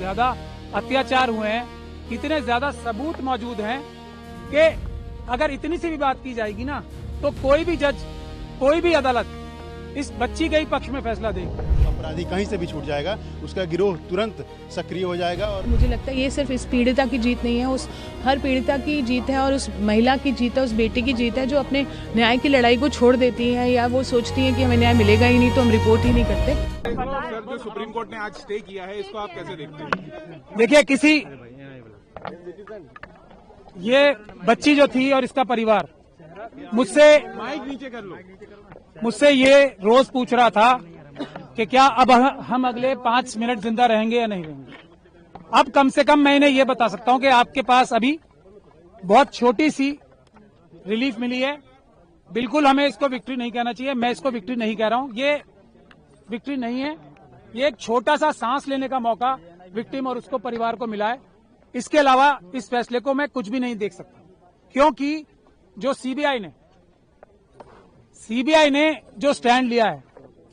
ज्यादा अत्याचार हुए हैं, इतने ज्यादा सबूत मौजूद हैं कि अगर इतनी सी भी बात की जाएगी ना तो कोई भी जज, कोई भी अदालत इस बच्ची के ही पक्ष में फैसला देगी। अपराधी कहीं से भी छूट जाएगा, उसका गिरोह तुरंत सक्रिय हो जाएगा। और मुझे लगता है ये सिर्फ इस पीड़िता की जीत नहीं है, उस हर पीड़िता की जीत है और उस महिला की जीत है, उस बेटी की जीत है जो अपने न्याय की लड़ाई को छोड़ देती है या वो सोचती है कि हमें न्याय मिलेगा ही नहीं तो हम रिपोर्ट ही नहीं करते। सर, जो सुप्रीम कोर्ट ने आज स्टे किया है, इसको आप कैसे देखते हैं? देखिए, किसी ये बच्ची जो थी और इसका परिवार मुझसे ये रोज पूछ रहा था कि क्या अब हम अगले 5 मिनट जिंदा रहेंगे या नहीं रहेंगे। अब कम से कम मैं इन्हें ये बता सकता हूं कि आपके पास अभी बहुत छोटी सी रिलीफ मिली है। बिल्कुल हमें इसको विक्ट्री नहीं कहना चाहिए, मैं इसको विक्ट्री नहीं कह रहा हूं, ये विक्ट्री नहीं है, ये एक छोटा सा सांस लेने का मौका विक्टिम और उसको परिवार को मिला है। इसके अलावा इस फैसले को मैं कुछ भी नहीं देख सकता, क्योंकि जो सीबीआई ने जो स्टैंड लिया है,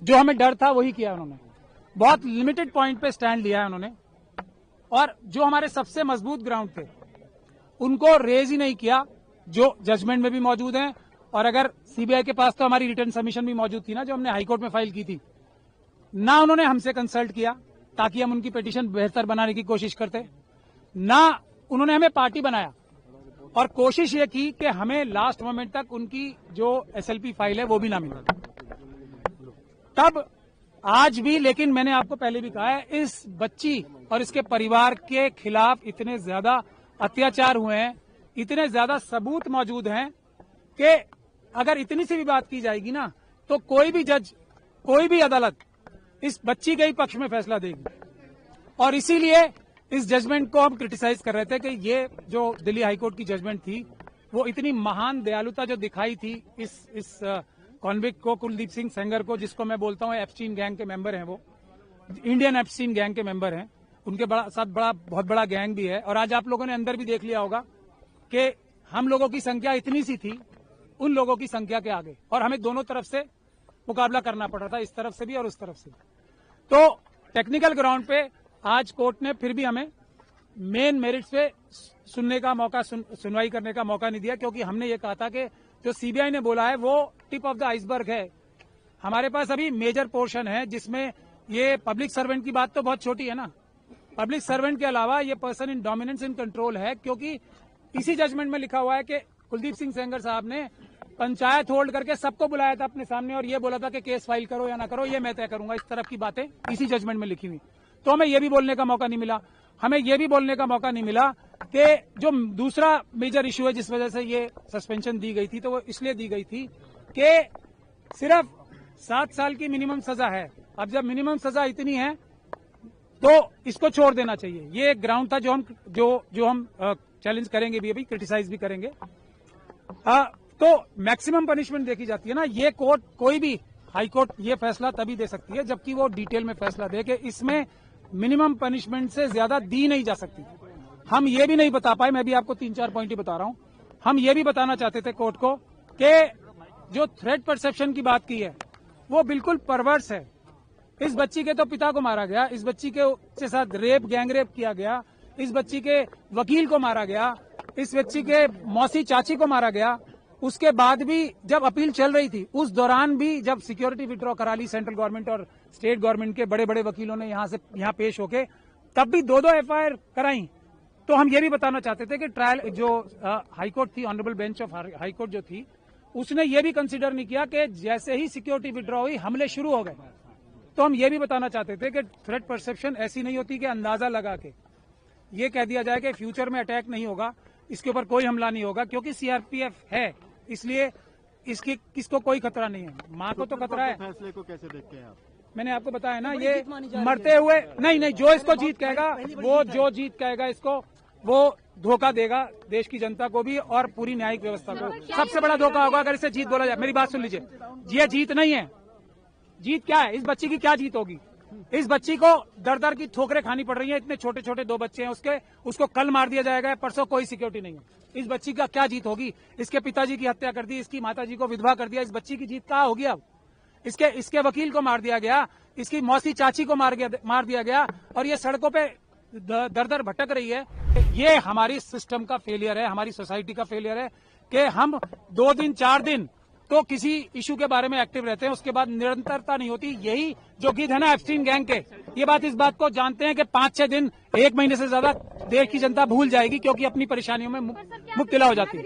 जो हमें डर था वही किया उन्होंने। बहुत लिमिटेड पॉइंट पे स्टैंड लिया है उन्होंने, और जो हमारे सबसे मजबूत ग्राउंड थे उनको रेज ही नहीं किया, जो जजमेंट में भी मौजूद हैं। और अगर सीबीआई के पास तो हमारी रिटर्न सबमिशन भी मौजूद थी ना, जो हमने हाईकोर्ट में फाइल की थी, ना उन्होंने हमसे कंसल्ट किया ताकि हम उनकी पिटीशन बेहतर बनाने की कोशिश करते, ना उन्होंने हमें पार्टी बनाया और कोशिश ये की कि हमें लास्ट मोमेंट तक उनकी जो एसएलपी फाइल है वो भी ना मिले। तब आज भी, लेकिन मैंने आपको पहले भी कहा है, इस बच्ची और इसके परिवार के खिलाफ इतने ज्यादा अत्याचार हुए हैं, इतने ज्यादा सबूत मौजूद हैं कि अगर इतनी सी भी बात की जाएगी ना तो कोई भी जज, कोई भी अदालत इस बच्ची के ही पक्ष में फैसला देगी। और इसीलिए इस जजमेंट को हम क्रिटिसाइज कर रहे थे कि ये जो दिल्ली हाईकोर्ट की जजमेंट थी वो इतनी महान दयालुता जो दिखाई थी इस कॉन्विक्ट को, कुलदीप सिंह सेंगर को, जिसको मैं बोलता हूं एप्स्टीन गैंग के मेंबर हैं, वो इंडियन एप्स्टीन गैंग के मेंबर हैं, उनके साथ बहुत बड़ा गैंग भी है। और आज आप लोगों ने अंदर भी देख लिया होगा कि हम लोगों की संख्या इतनी सी थी उन लोगों की संख्या के आगे, और हमें दोनों तरफ से मुकाबला करना पड़ रहा था, इस तरफ से भी और उस तरफ से। तो टेक्निकल ग्राउंड पे आज कोर्ट ने फिर भी हमें मेन मेरिट्स पे सुनने का मौका, सुनवाई करने का मौका नहीं दिया, क्योंकि हमने ये कहा था कि जो सीबीआई ने बोला है वो टिप ऑफ द आइसबर्ग है। हमारे पास अभी मेजर पोर्शन है जिसमें ये पब्लिक सर्वेंट की बात तो बहुत छोटी है ना, पब्लिक सर्वेंट के अलावा ये person in dominance in control है, क्योंकि इसी जजमेंट में लिखा हुआ है कि कुलदीप सिंह सेंगर साहब ने पंचायत होल्ड करके सबको बुलाया था अपने सामने और ये बोला था कि केस फाइल करो या ना करो ये मैं तय करूंगा। इस तरफ की बातें इसी जजमेंट में लिखी हुई। तो हमें ये भी बोलने का मौका नहीं मिला, हमें ये भी बोलने का मौका नहीं मिला कि जो दूसरा मेजर इश्यू है जिस वजह से ये सस्पेंशन दी गई थी, तो वो इसलिए दी गई थी कि सिर्फ 7 साल की मिनिमम सजा है। अब जब मिनिमम सजा इतनी है तो इसको छोड़ देना चाहिए। ये एक ग्राउंड था जो हम चैलेंज करेंगे भी, अभी क्रिटिसाइज भी करेंगे। तो मैक्सिमम पनिशमेंट देखी जाती है ना, ये कोर्ट, कोई भी हाई कोर्ट ये फैसला तभी दे सकती है जबकि वो डिटेल में फैसला दे कि इसमें मिनिमम पनिशमेंट से ज्यादा दी नहीं जा सकती। हम ये भी नहीं बता पाए, मैं भी आपको 3-4 पॉइंट ही बता रहा हूं। हम ये भी बताना चाहते थे कोर्ट को कि जो थ्रेट परसेप्शन की बात की है वो बिल्कुल परवर्स है। इस बच्ची के तो पिता को मारा गया, इस बच्ची के साथ गैंग रेप किया गया, इस बच्ची के वकील को मारा गया, इस बच्ची के मौसी चाची को मारा गया। उसके बाद भी जब अपील चल रही थी उस दौरान भी जब सिक्योरिटी विड्रॉ करा ली सेंट्रल गवर्नमेंट और स्टेट गवर्नमेंट के बड़े बड़े वकीलों ने यहाँ पेश होके, तब भी 2-2 एफआईआर कराई। तो हम ये भी बताना चाहते थे कि ट्रायल जो हाईकोर्ट थी, ऑनरेबल बेंच ऑफ हाईकोर्ट जो थी, उसने ये भी कंसिडर नहीं किया कि जैसे ही सिक्योरिटी विड्रॉ हुई हमले शुरू हो गए। तो हम ये भी बताना चाहते थे कि थ्रेट परसेप्शन ऐसी नहीं होती कि अंदाजा लगा के ये कह दिया जाए कि फ्यूचर में अटैक नहीं होगा, इसके ऊपर कोई हमला नहीं होगा, क्योंकि सीआरपीएफ है इसलिए किसको कोई खतरा नहीं है। माँ को तो खतरा है। फैसले को कैसे देखते हैं आप? मैंने आपको बताया ना, ये मरते हुए नहीं, जो इसको जीत कहेगा वो, जो जीत कहेगा इसको, वो धोखा देगा देश की जनता को भी और पूरी न्यायिक व्यवस्था को। सबसे बड़ा धोखा होगा अगर इसे जीत बोला जाए। मेरी बात सुन लीजिए, ये जीत नहीं है। जीत क्या है? इस बच्ची की क्या जीत होगी? इस बच्ची को दर की ठोकरें खानी पड़ रही हैं। इतने छोटे छोटे 2 बच्चे हैं उसको कल मार दिया जाएगा, परसों कोई सिक्योरिटी नहीं है। इस बच्ची का क्या जीत होगी? इसके पिताजी की हत्या कर दी, इसकी माताजी को विधवा कर दिया, इस बच्ची की जीत कहाँ होगी? अब इसके वकील को मार दिया गया, इसकी मौसी चाची को मार दिया गया, और ये सड़कों पे दर दर भटक रही है। ये हमारी सिस्टम का फेलियर है, हमारी सोसाइटी का फेलियर है कि हम 2 दिन 4 दिन तो किसी इशू के बारे में एक्टिव रहते हैं, उसके बाद निरंतरता नहीं होती। यही जो गीत है ना एप्स्टीन गैंग के, ये बात इस बात को जानते हैं कि 5-6 दिन 1 महीने से ज्यादा देश की जनता भूल जाएगी, क्योंकि अपनी परेशानियों में मुब्तला हो जाती है।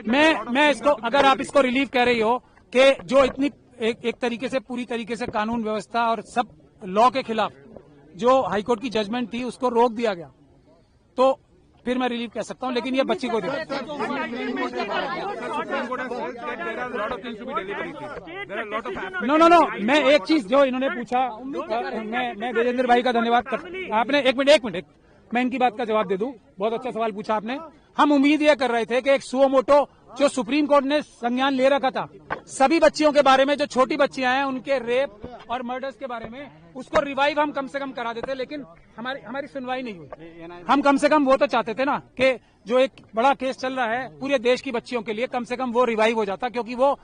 मैं इसको, अगर आप इसको रिलीफ कह रही हो कि जो इतनी एक तरीके से पूरी तरीके से कानून व्यवस्था और सब लॉ के खिलाफ जो हाईकोर्ट की जजमेंट थी उसको रोक दिया गया, तो फिर मैं रिलीफ कह सकता हूं, लेकिन ये बच्ची को नो, मैं एक चीज जो इन्होंने पूछा, मैं गजेंद्र भाई का धन्यवाद कर, आपने एक मिनट मैं इनकी बात का जवाब दे दूं। बहुत अच्छा सवाल पूछा आपने। हम उम्मीद ये कर रहे थे कि एक सुओ मोटो जो सुप्रीम कोर्ट ने संज्ञान ले रखा था सभी बच्चियों के बारे में, जो छोटी बच्चियां हैं उनके रेप और मर्डर्स के बारे में, उसको रिवाइव हम कम से कम करा देते, लेकिन हमारी सुनवाई नहीं हुई। हम कम से कम वो तो चाहते थे ना कि जो एक बड़ा केस चल रहा है पूरे देश की बच्चियों के लिए, कम से कम वो रिवाइव हो जाता, क्योंकि वो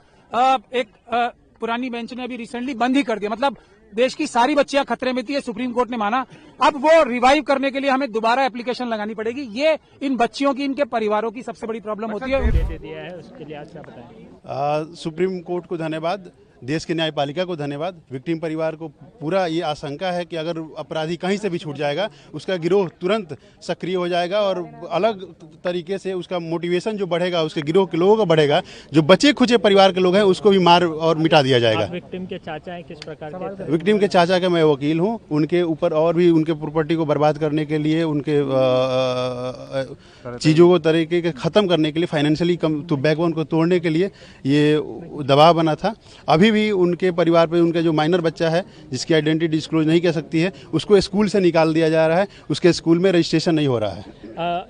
पुरानी बेंच ने अभी रिसेंटली बंद ही कर दिया। मतलब देश की सारी बच्चियां खतरे में थी, सुप्रीम कोर्ट ने माना। अब वो रिवाइव करने के लिए हमें दोबारा एप्लीकेशन लगानी पड़ेगी। ये इन बच्चियों की, इनके परिवारों की सबसे बड़ी प्रॉब्लम होती है। दे दिया है, उसके लिए आज क्या बताएं? सुप्रीम कोर्ट को धन्यवाद, देश के न्यायपालिका को धन्यवाद। विक्टिम परिवार को पूरा ये आशंका है कि अगर अपराधी कहीं से भी छूट जाएगा, उसका गिरोह तुरंत सक्रिय हो जाएगा और अलग तरीके से उसका मोटिवेशन जो बढ़ेगा, उसके गिरोह के लोगों का बढ़ेगा। जो बचे खुचे परिवार के लोग हैं उसको भी मार और मिटा दिया जाएगा। विक्टिम के चाचा हैं, किस प्रकार के? विक्टिम के चाचा का मैं वकील हूं। उनके ऊपर और भी उनके प्रॉपर्टी को बर्बाद करने के लिए, उनके चीज़ों को तरीके के ख़त्म करने के लिए, फाइनेंशियली तो बैकबोन को तोड़ने के लिए ये दबाव बना था। अभी भी उनके परिवार पे उनका जो माइनर बच्चा है जिसकी आइडेंटिटी डिस्क्लोज नहीं कर सकती है, उसको स्कूल से निकाल दिया जा रहा है, उसके स्कूल में रजिस्ट्रेशन नहीं हो रहा है।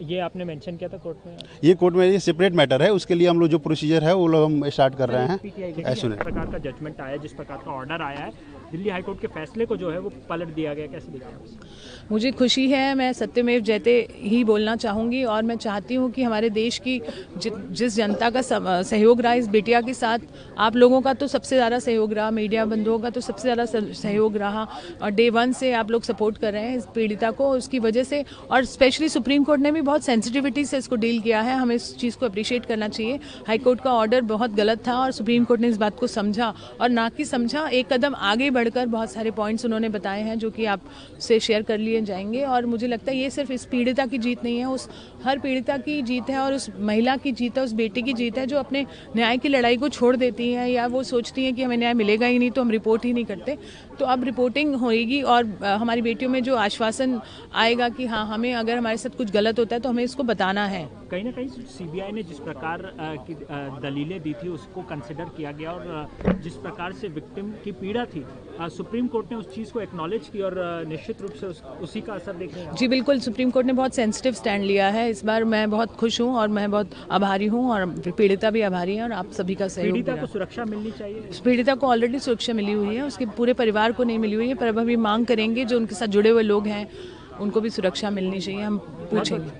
ये आपने मेंशन किया था कोर्ट में? ये कोर्ट में ये सेपरेट मैटर है, उसके लिए हम लोग जो प्रोसीजर है वो लोग हम स्टार्ट कर रहे हैं। जिस प्रकार का जजमेंट आया, जिस प्रकार का ऑर्डर आया है, दिल्ली हाईकोर्ट के फैसले को जो है वो पलट दिया गया, कैसे देखते हैं? मुझे खुशी है, मैं सत्यमेव जयते ही बोलना चाहूँगी और मैं चाहती हूँ कि हमारे देश की जिस जनता का सहयोग रहा इस बिटिया के साथ, आप लोगों का तो सबसे ज़्यादा सहयोग रहा, मीडिया बंधुओं का तो सबसे ज़्यादा सहयोग रहा और डे 1 से आप लोग सपोर्ट कर रहे हैं इस पीड़िता को, उसकी वजह से। और स्पेशली सुप्रीम कोर्ट ने भी बहुत सेंसिटिविटी से इसको डील किया है, हमें इस चीज़ को अप्रिशिएट करना चाहिए। हाई कोर्ट का ऑर्डर बहुत गलत था और सुप्रीम कोर्ट ने इस बात को समझा, और ना कि समझा, एक कदम आगे बढ़कर बहुत सारे पॉइंट्स उन्होंने बताए हैं जो कि आपसे शेयर कर लिए जाएंगे। और मुझे लगता है ये सिर्फ इस पीड़िता की जीत नहीं है, उस हर पीड़िता की जीत है और उस महिला की जीत है, उस बेटी की जीत है जो अपने न्याय की लड़ाई को छोड़ देती है, या वो सोचती है कि हमें न्याय मिलेगा ही नहीं तो हम रिपोर्ट ही नहीं करते। तो अब रिपोर्टिंग होएगी और हमारी बेटियों में जो आश्वासन आएगा कि हाँ, हमें अगर हमारे साथ कुछ गलत होता है तो हमें इसको बताना है। कहीं ना कहीं सीबीआई ने जिस प्रकार की दलीलें दी थी उसको कंसिडर किया गया, और जिस प्रकार से विक्टिम की पीड़ा थी सुप्रीम कोर्ट ने उस चीज़ को एक्नॉलेज की, और निश्चित रूप से उसी का असर देखने को। जी बिल्कुल, सुप्रीम कोर्ट ने बहुत सेंसिटिव स्टैंड लिया है इस बार। मैं बहुत खुश हूँ और मैं बहुत आभारी हूँ, और पीड़िता भी आभारी है, और आप सभी का सहयोग। पीड़िता को सुरक्षा मिलनी चाहिए। पीड़िता को ऑलरेडी सुरक्षा मिली हुई है, उसके पूरे परिवार को नहीं मिली हुई है, पर अब हम मांग करेंगे जो उनके साथ जुड़े हुए लोग हैं उनको भी सुरक्षा मिलनी चाहिए, हम पूछेंगे।